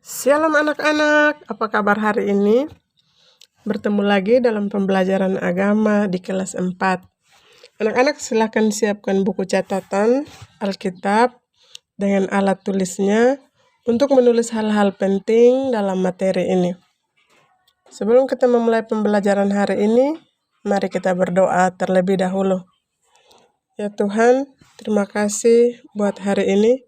Shalom anak-anak, apa kabar hari ini? Bertemu lagi dalam pembelajaran agama di kelas 4. Anak-anak silakan siapkan buku catatan, Alkitab, dengan alat tulisnya untuk menulis hal-hal penting dalam materi ini. Sebelum kita memulai pembelajaran hari ini, mari kita berdoa terlebih dahulu. Ya Tuhan, terima kasih buat hari ini.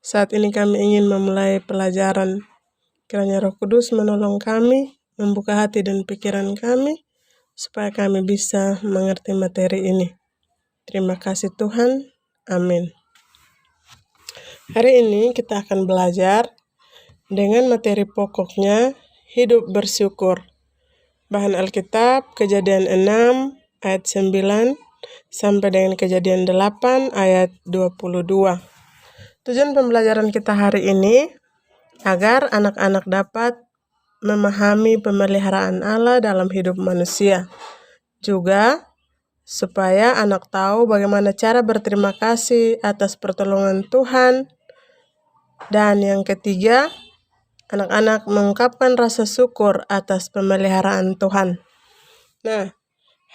Saat ini kami ingin memulai pelajaran. Kiranya Roh Kudus menolong kami, membuka hati dan pikiran kami, supaya kami bisa mengerti materi ini. Terima kasih Tuhan. Amin. Hari ini kita akan belajar dengan materi pokoknya, hidup bersyukur. Bahan Alkitab, Kejadian 6 ayat 9 sampai dengan Kejadian 8 ayat 22. Tujuan pembelajaran kita hari ini agar anak-anak dapat memahami pemeliharaan Allah dalam hidup manusia. Juga supaya anak tahu bagaimana cara berterima kasih atas pertolongan Tuhan. Dan yang ketiga, anak-anak mengungkapkan rasa syukur atas pemeliharaan Tuhan. Nah,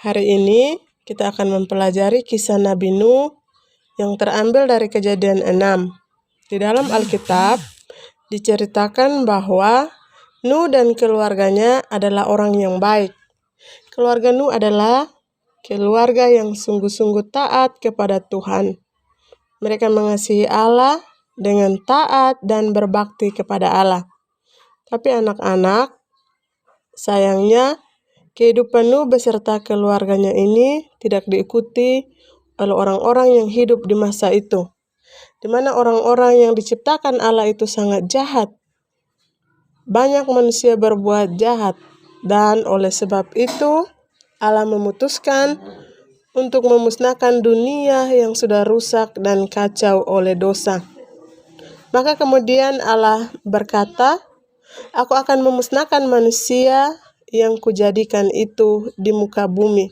hari ini kita akan mempelajari kisah Nabi Nuh yang terambil dari Kejadian 6. Di dalam Alkitab diceritakan bahwa Nuh dan keluarganya adalah orang yang baik. Keluarga Nuh adalah keluarga yang sungguh-sungguh taat kepada Tuhan. Mereka mengasihi Allah dengan taat dan berbakti kepada Allah. Tapi anak-anak, sayangnya kehidupan Nuh beserta keluarganya ini tidak diikuti oleh orang-orang yang hidup di masa itu, di mana orang-orang yang diciptakan Allah itu sangat jahat. Banyak manusia berbuat jahat, dan oleh sebab itu Allah memutuskan untuk memusnahkan dunia yang sudah rusak dan kacau oleh dosa. Maka kemudian Allah berkata, "Aku akan memusnahkan manusia yang kujadikan itu di muka bumi,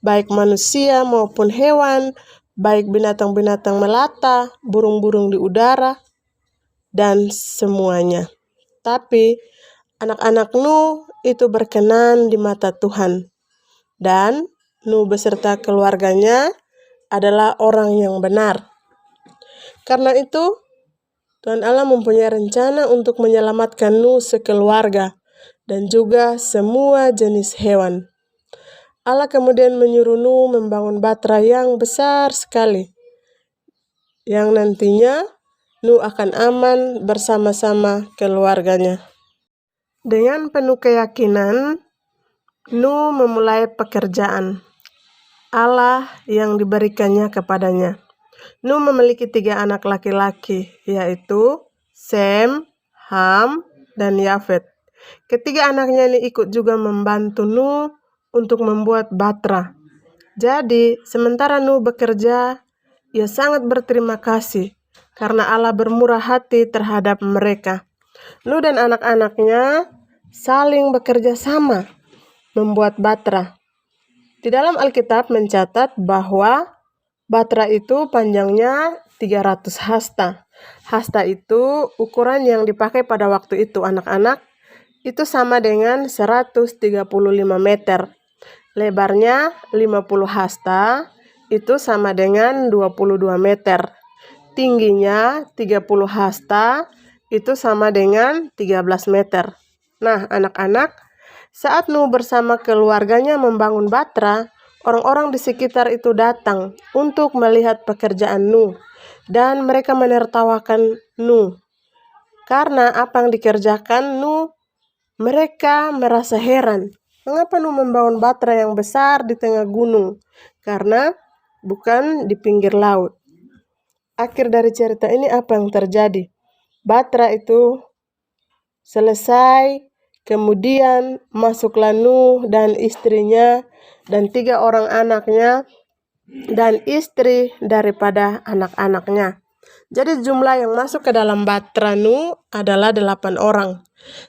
baik manusia maupun hewan, baik binatang-binatang melata, burung-burung di udara, dan semuanya." Tapi anak-anak Nuh itu berkenan di mata Tuhan. Dan Nuh beserta keluarganya adalah orang yang benar. Karena itu, Tuhan Allah mempunyai rencana untuk menyelamatkan Nuh sekeluarga dan juga semua jenis hewan. Allah kemudian menyuruh Nuh membangun batra yang besar sekali, yang nantinya Nuh akan aman bersama-sama keluarganya. Dengan penuh keyakinan, Nuh memulai pekerjaan Allah yang diberikannya kepadanya. Nuh memiliki 3 anak laki-laki, yaitu Sem, Ham, dan Yafet. Ketiga anaknya ini ikut juga membantu Nuh untuk membuat batra. Jadi, sementara Nuh bekerja, ia sangat berterima kasih karena Allah bermurah hati terhadap mereka. Nuh dan anak-anaknya saling bekerja sama membuat batra. Di dalam Alkitab mencatat bahwa batra itu panjangnya 300 hasta. Hasta itu ukuran yang dipakai pada waktu itu anak-anak. Itu sama dengan 135 meter. Lebarnya 50 hasta, itu sama dengan 22 meter. Tingginya 30 hasta, itu sama dengan 13 meter. Nah, anak-anak, saat Nuh bersama keluarganya membangun batra, orang-orang di sekitar itu datang untuk melihat pekerjaan Nuh, dan mereka menertawakan Nuh. Karena apa yang dikerjakan Nuh, mereka merasa heran. Mengapa Nuh membangun batra yang besar di tengah gunung? Karena bukan di pinggir laut. Akhir dari cerita ini apa yang terjadi? Batra itu selesai, kemudian masuklah Nuh dan istrinya dan 3 orang anaknya dan istri daripada anak-anaknya. Jadi jumlah yang masuk ke dalam batra Nuh adalah 8 orang.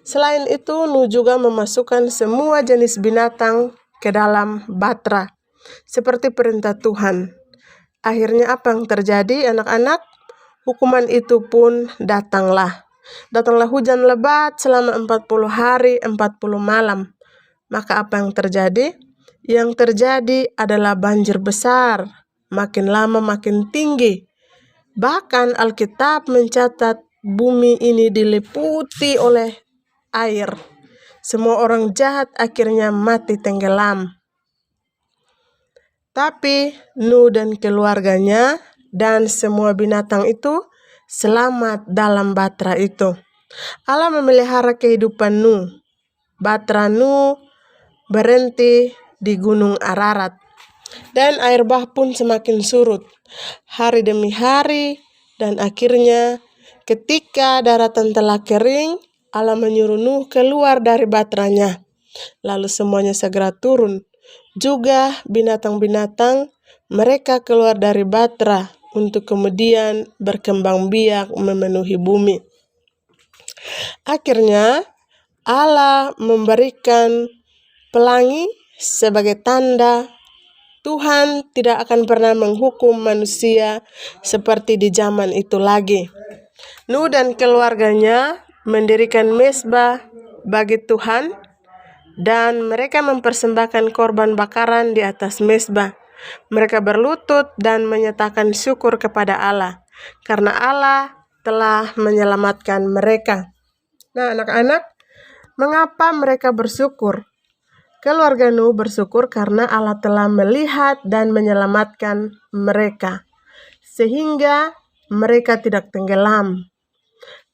Selain itu, Nuh juga memasukkan semua jenis binatang ke dalam batra, seperti perintah Tuhan. Akhirnya apa yang terjadi, anak-anak? Hukuman itu pun datanglah. Datanglah hujan lebat selama 40 hari 40 malam. Maka apa yang terjadi? Yang terjadi adalah banjir besar, makin lama makin tinggi. Bahkan Alkitab mencatat bumi ini diliputi oleh air. Semua orang jahat akhirnya mati tenggelam. Tapi Nuh dan keluarganya dan semua binatang itu selamat dalam batra itu. Allah memelihara kehidupan Nuh. Batra Nuh berhenti di Gunung Ararat. Dan air bah pun semakin surut hari demi hari, dan akhirnya ketika daratan telah kering, Allah menyuruh Nuh keluar dari batranya. Lalu semuanya segera turun. Juga binatang-binatang mereka keluar dari batra untuk kemudian berkembang biak memenuhi bumi. Akhirnya Allah memberikan pelangi sebagai tanda Tuhan tidak akan pernah menghukum manusia seperti di zaman itu lagi. Nuh dan keluarganya mendirikan mezbah bagi Tuhan, dan mereka mempersembahkan korban bakaran di atas mezbah. Mereka berlutut dan menyatakan syukur kepada Allah, karena Allah telah menyelamatkan mereka. Nah, anak-anak, mengapa mereka bersyukur? Keluarga Nuh bersyukur karena Allah telah melihat dan menyelamatkan mereka, sehingga mereka tidak tenggelam.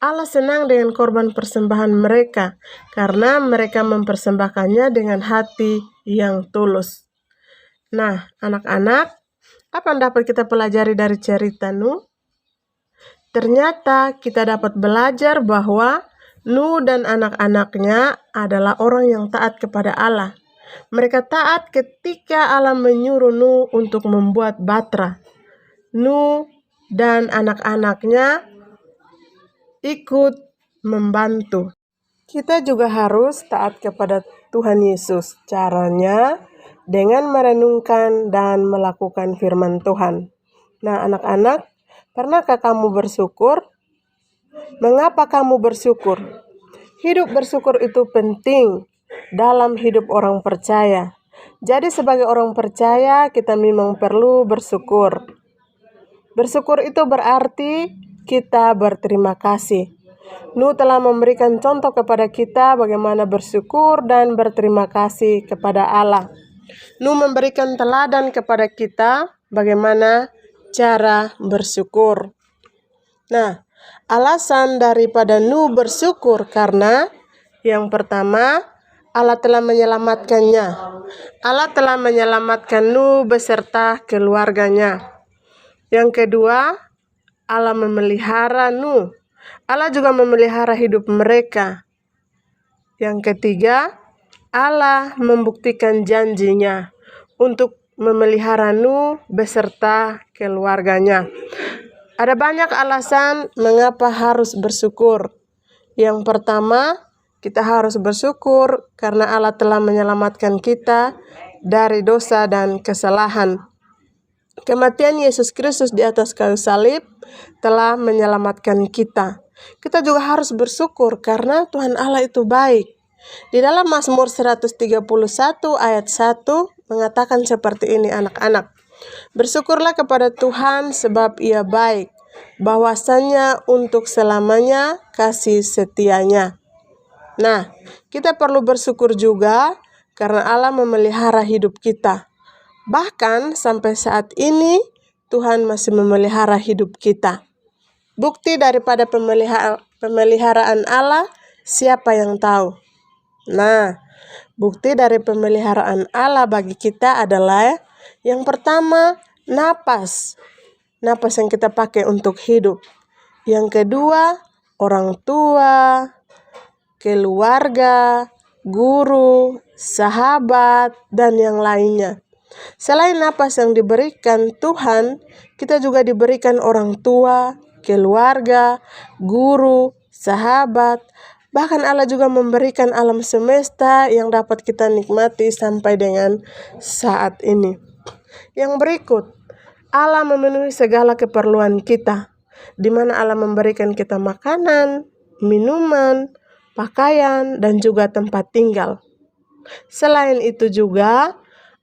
Allah senang dengan korban persembahan mereka, karena mereka mempersembahkannya dengan hati yang tulus. Nah, anak-anak, apa yang dapat kita pelajari dari cerita Nuh? Ternyata kita dapat belajar bahwa Nuh dan anak-anaknya adalah orang yang taat kepada Allah. Mereka taat ketika Allah menyuruh Nuh untuk membuat batra. Nuh dan anak-anaknya ikut membantu. Kita juga harus taat kepada Tuhan Yesus. Caranya dengan merenungkan dan melakukan firman Tuhan. Nah, anak-anak, pernahkah kamu bersyukur? Mengapa kamu bersyukur? Hidup bersyukur itu penting dalam hidup orang percaya. Jadi sebagai orang percaya, kita memang perlu bersyukur. Bersyukur itu berarti kita berterima kasih. Nuh telah memberikan contoh kepada kita bagaimana bersyukur dan berterima kasih kepada Allah. Nuh memberikan teladan kepada kita bagaimana cara bersyukur. Nah, alasan daripada Nuh bersyukur karena yang pertama, Allah telah menyelamatkannya. Allah telah menyelamatkan Nuh beserta keluarganya. Yang kedua, Allah memelihara Nuh. Allah juga memelihara hidup mereka. Yang ketiga, Allah membuktikan janjinya untuk memelihara Nuh beserta keluarganya. Ada banyak alasan mengapa harus bersyukur. Yang pertama, kita harus bersyukur karena Allah telah menyelamatkan kita dari dosa dan kesalahan. Kematian Yesus Kristus di atas kayu salib telah menyelamatkan kita. Kita juga harus bersyukur karena Tuhan Allah itu baik. Di dalam Mazmur 131 ayat 1 mengatakan seperti ini, anak-anak. Bersyukurlah kepada Tuhan sebab Ia baik, bahwasanya untuk selamanya kasih setianya. Nah, kita perlu bersyukur juga karena Allah memelihara hidup kita. Bahkan sampai saat ini Tuhan masih memelihara hidup kita. Bukti daripada pemeliharaan Allah, siapa yang tahu? Nah, bukti dari pemeliharaan Allah bagi kita adalah yang pertama, napas. Napas yang kita pakai untuk hidup. Yang kedua, orang tua, keluarga, guru, sahabat, dan yang lainnya. Selain napas yang diberikan Tuhan, kita juga diberikan orang tua, keluarga, guru, sahabat. Bahkan Allah juga memberikan alam semesta yang dapat kita nikmati sampai dengan saat ini. Yang berikut, Allah memenuhi segala keperluan kita, di mana Allah memberikan kita makanan, minuman, pakaian, dan juga tempat tinggal. Selain itu juga,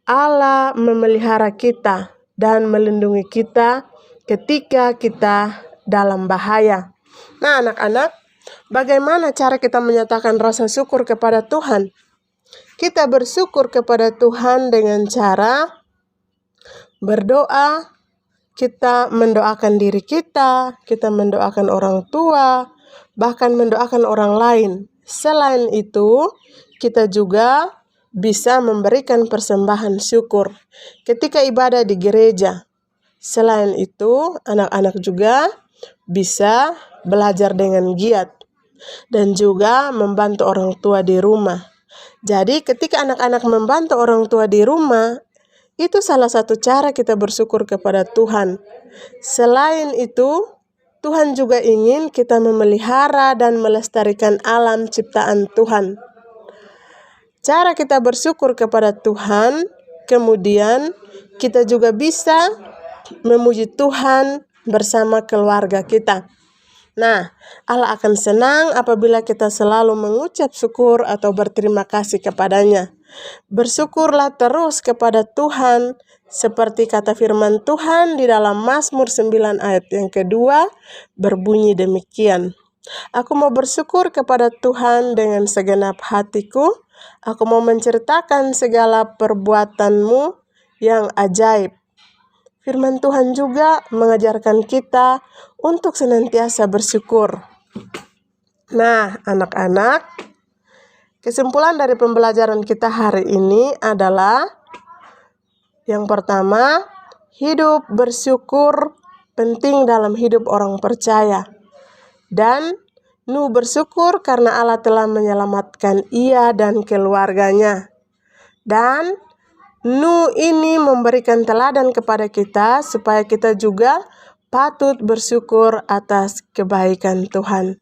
Allah memelihara kita dan melindungi kita ketika kita dalam bahaya. Nah, anak-anak, bagaimana cara kita menyatakan rasa syukur kepada Tuhan? Kita bersyukur kepada Tuhan dengan cara berdoa, kita mendoakan diri kita mendoakan orang tua, bahkan mendoakan orang lain. Selain itu, kita juga bisa memberikan persembahan syukur ketika ibadah di gereja. Selain itu, anak-anak juga bisa belajar dengan giat dan juga membantu orang tua di rumah. Jadi ketika anak-anak membantu orang tua di rumah, itu salah satu cara kita bersyukur kepada Tuhan. Selain itu, Tuhan juga ingin kita memelihara dan melestarikan alam ciptaan Tuhan. Cara kita bersyukur kepada Tuhan, kemudian kita juga bisa memuji Tuhan bersama keluarga kita. Nah, Allah akan senang apabila kita selalu mengucap syukur atau berterima kasih kepadanya. Bersyukurlah terus kepada Tuhan, seperti kata firman Tuhan di dalam Mazmur 9 ayat yang kedua, berbunyi demikian. Aku mau bersyukur kepada Tuhan dengan segenap hatiku. Aku mau menceritakan segala perbuatanmu yang ajaib. Firman Tuhan juga mengajarkan kita untuk senantiasa bersyukur. Nah, anak-anak, kesimpulan dari pembelajaran kita hari ini adalah yang pertama, hidup bersyukur penting dalam hidup orang percaya. Dan Nu bersyukur karena Allah telah menyelamatkan ia dan keluarganya. Dan Nu ini memberikan teladan kepada kita supaya kita juga patut bersyukur atas kebaikan Tuhan.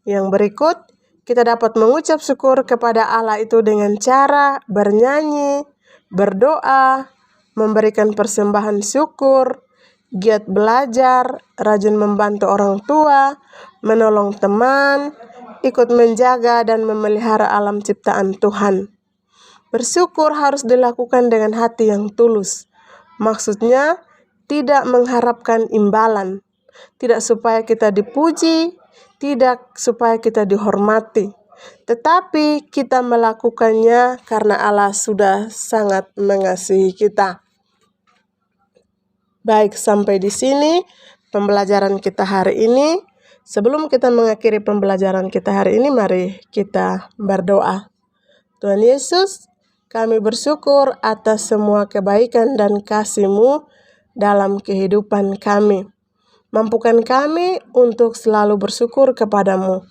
Yang berikut, kita dapat mengucap syukur kepada Allah itu dengan cara bernyanyi, berdoa, memberikan persembahan syukur, giat belajar, rajin membantu orang tua, menolong teman, ikut menjaga dan memelihara alam ciptaan Tuhan. Bersyukur harus dilakukan dengan hati yang tulus. Maksudnya, tidak mengharapkan imbalan. Tidak supaya kita dipuji, tidak supaya kita dihormati. Tetapi kita melakukannya karena Allah sudah sangat mengasihi kita. Baik, sampai di sini pembelajaran kita hari ini. Sebelum kita mengakhiri pembelajaran kita hari ini, mari kita berdoa. Tuhan Yesus, kami bersyukur atas semua kebaikan dan kasih-Mu dalam kehidupan kami. Mampukan kami untuk selalu bersyukur kepadamu.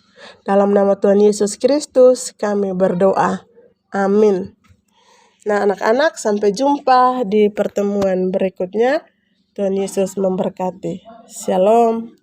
Dalam nama Tuhan Yesus Kristus kami berdoa. Amin. Nah, anak-anak, sampai jumpa di pertemuan berikutnya. Tuhan Yesus memberkati. Shalom.